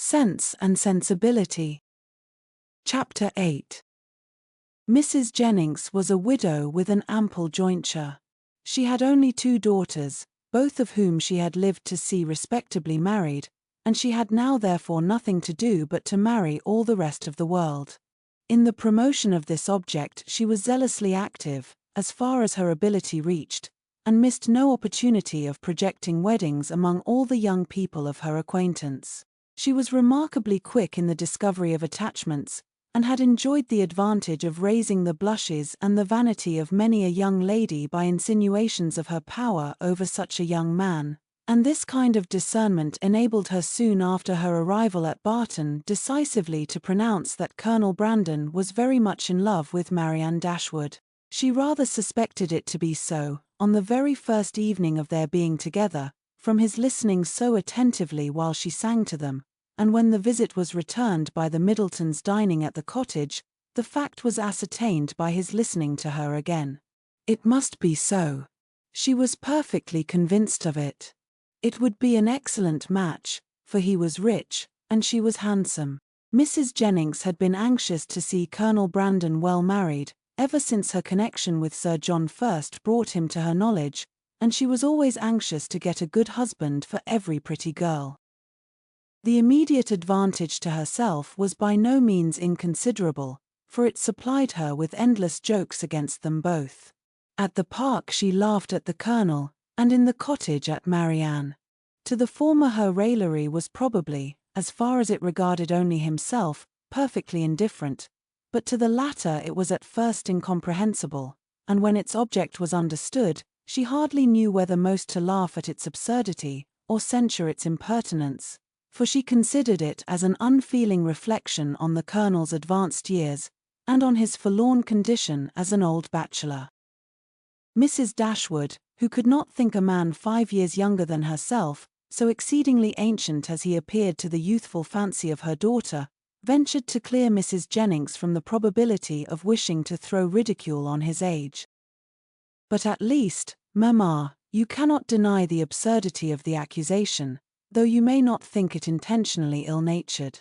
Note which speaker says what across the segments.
Speaker 1: Sense and Sensibility. Chapter 8. Mrs. Jennings was a widow with an ample jointure. She had only 2 daughters, both of whom she had lived to see respectably married, and she had now therefore nothing to do but to marry all the rest of the world. In the promotion of this object she was zealously active, as far as her ability reached, and missed no opportunity of projecting weddings among all the young people of her acquaintance. She was remarkably quick in the discovery of attachments, and had enjoyed the advantage of raising the blushes and the vanity of many a young lady by insinuations of her power over such a young man, and this kind of discernment enabled her soon after her arrival at Barton decisively to pronounce that Colonel Brandon was very much in love with Marianne Dashwood. She rather suspected it to be so, on the very first evening of their being together, from his listening so attentively while she sang to them, and when the visit was returned by the Middletons dining at the cottage, the fact was ascertained by his listening to her again. It must be so. She was perfectly convinced of it. It would be an excellent match, for he was rich, and she was handsome. Mrs. Jennings had been anxious to see Colonel Brandon well married, ever since her connection with Sir John first brought him to her knowledge, and she was always anxious to get a good husband for every pretty girl. The immediate advantage to herself was by no means inconsiderable, for it supplied her with endless jokes against them both. At the park she laughed at the Colonel, and in the cottage at Marianne. To the former her raillery was probably, as far as it regarded only himself, perfectly indifferent, but to the latter it was at first incomprehensible, and when its object was understood, she hardly knew whether most to laugh at its absurdity, or censure its impertinence, for she considered it as an unfeeling reflection on the Colonel's advanced years, and on his forlorn condition as an old bachelor. Mrs. Dashwood, who could not think a man 5 years younger than herself, so exceedingly ancient as he appeared to the youthful fancy of her daughter, ventured to clear Mrs. Jennings from the probability of wishing to throw ridicule on his age. But at least, mamma, you cannot deny the absurdity of the accusation, though you may not think it intentionally ill-natured.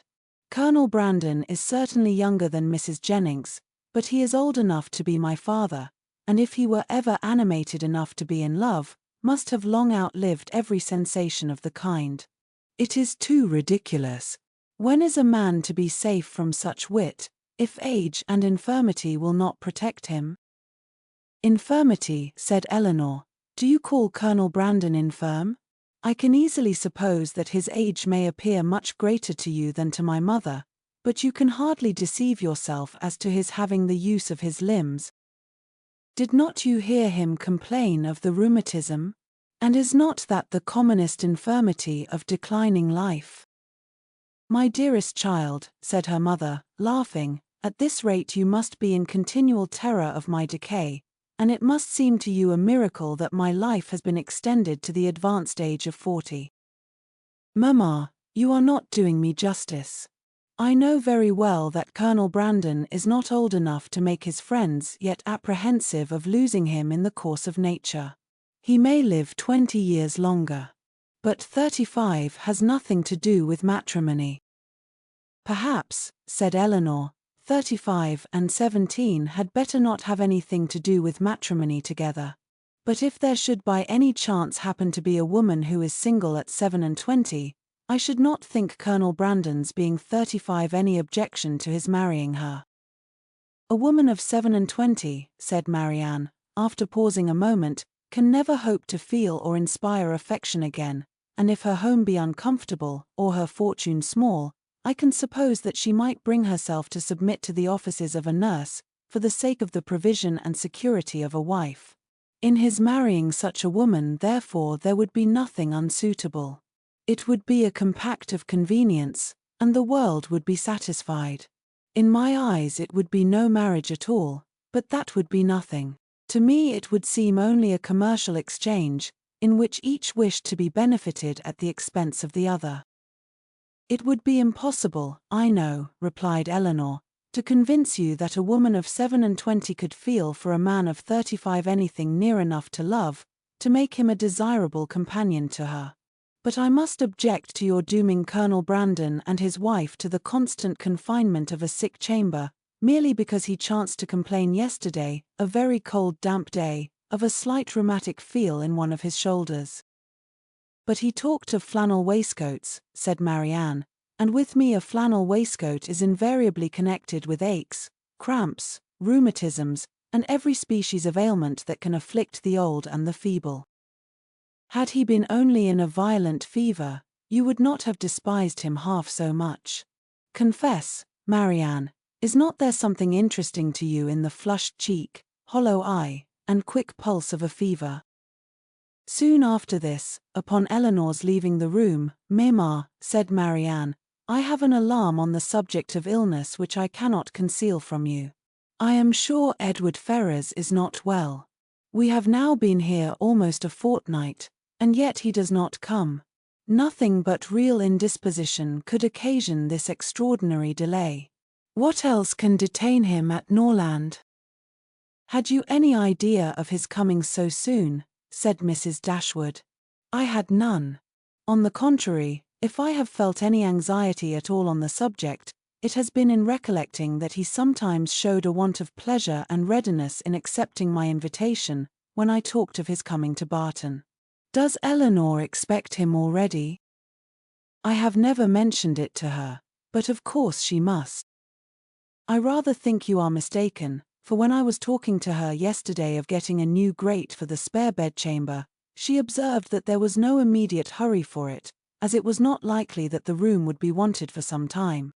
Speaker 1: Colonel Brandon is certainly younger than Mrs. Jennings, but he is old enough to be my father, and if he were ever animated enough to be in love, must have long outlived every sensation of the kind. It is too ridiculous. When is a man to be safe from such wit, if age and infirmity will not protect him? Infirmity, said Eleanor. Do you call Colonel Brandon infirm? I can easily suppose that his age may appear much greater to you than to my mother, but you can hardly deceive yourself as to his having the use of his limbs. Did not you hear him complain of the rheumatism? And is not that the commonest infirmity of declining life? My dearest child, said her mother, laughing, at this rate you must be in continual terror of my decay, and it must seem to you a miracle that my life has been extended to the advanced age of 40. Mamma, you are not doing me justice. I know very well that Colonel Brandon is not old enough to make his friends yet apprehensive of losing him in the course of nature. He may live 20 years longer. But 35 has nothing to do with matrimony. Perhaps, said Eleanor, 35 and 17 had better not have anything to do with matrimony together. But if there should by any chance happen to be a woman who is single at 27, I should not think Colonel Brandon's being 35 any objection to his marrying her. A woman of 27, said Marianne, after pausing a moment, can never hope to feel or inspire affection again, and if her home be uncomfortable, or her fortune small, I can suppose that she might bring herself to submit to the offices of a nurse, for the sake of the provision and security of a wife. In his marrying such a woman, therefore, there would be nothing unsuitable. It would be a compact of convenience, and the world would be satisfied. In my eyes it would be no marriage at all, but that would be nothing. To me it would seem only a commercial exchange, in which each wished to be benefited at the expense of the other. It would be impossible, I know, replied Eleanor, to convince you that a woman of 27 could feel for a man of 35 anything near enough to love, to make him a desirable companion to her. But I must object to your dooming Colonel Brandon and his wife to the constant confinement of a sick chamber, merely because he chanced to complain yesterday, a very cold damp day, of a slight rheumatic feel in one of his shoulders. But he talked of flannel waistcoats, said Marianne, and with me a flannel waistcoat is invariably connected with aches, cramps, rheumatisms, and every species of ailment that can afflict the old and the feeble. Had he been only in a violent fever, you would not have despised him half so much. Confess, Marianne, is not there something interesting to you in the flushed cheek, hollow eye, and quick pulse of a fever? Soon after this, upon Eleanor's leaving the room, "Mamma," said Marianne, "I have an alarm on the subject of illness which I cannot conceal from you. I am sure Edward Ferrars is not well. We have now been here almost a fortnight, and yet he does not come. Nothing but real indisposition could occasion this extraordinary delay. What else can detain him at Norland?" "Had you any idea of his coming so soon?" said Mrs. Dashwood. "I had none. On the contrary, if I have felt any anxiety at all on the subject, it has been in recollecting that he sometimes showed a want of pleasure and readiness in accepting my invitation, when I talked of his coming to Barton. Does Eleanor expect him already?" "I have never mentioned it to her, but of course she must." "I rather think you are mistaken, for when I was talking to her yesterday of getting a new grate for the spare bedchamber, she observed that there was no immediate hurry for it, as it was not likely that the room would be wanted for some time."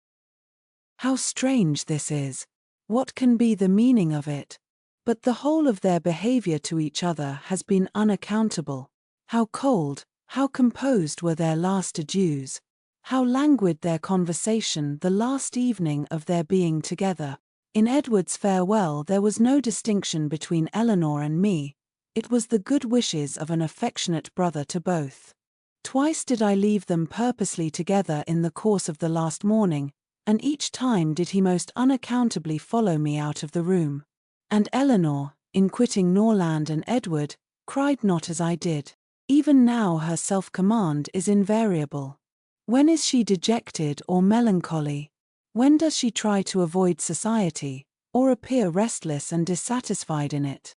Speaker 1: How strange this is! What can be the meaning of it? But the whole of their behavior to each other has been unaccountable. How cold, how composed were their last adieus! How languid their conversation the last evening of their being together! In Edward's farewell there was no distinction between Eleanor and me, it was the good wishes of an affectionate brother to both. Twice did I leave them purposely together in the course of the last morning, and each time did he most unaccountably follow me out of the room. And Eleanor, in quitting Norland and Edward, cried not as I did. Even now her self-command is invariable. When is she dejected or melancholy? When does she try to avoid society, or appear restless and dissatisfied in it?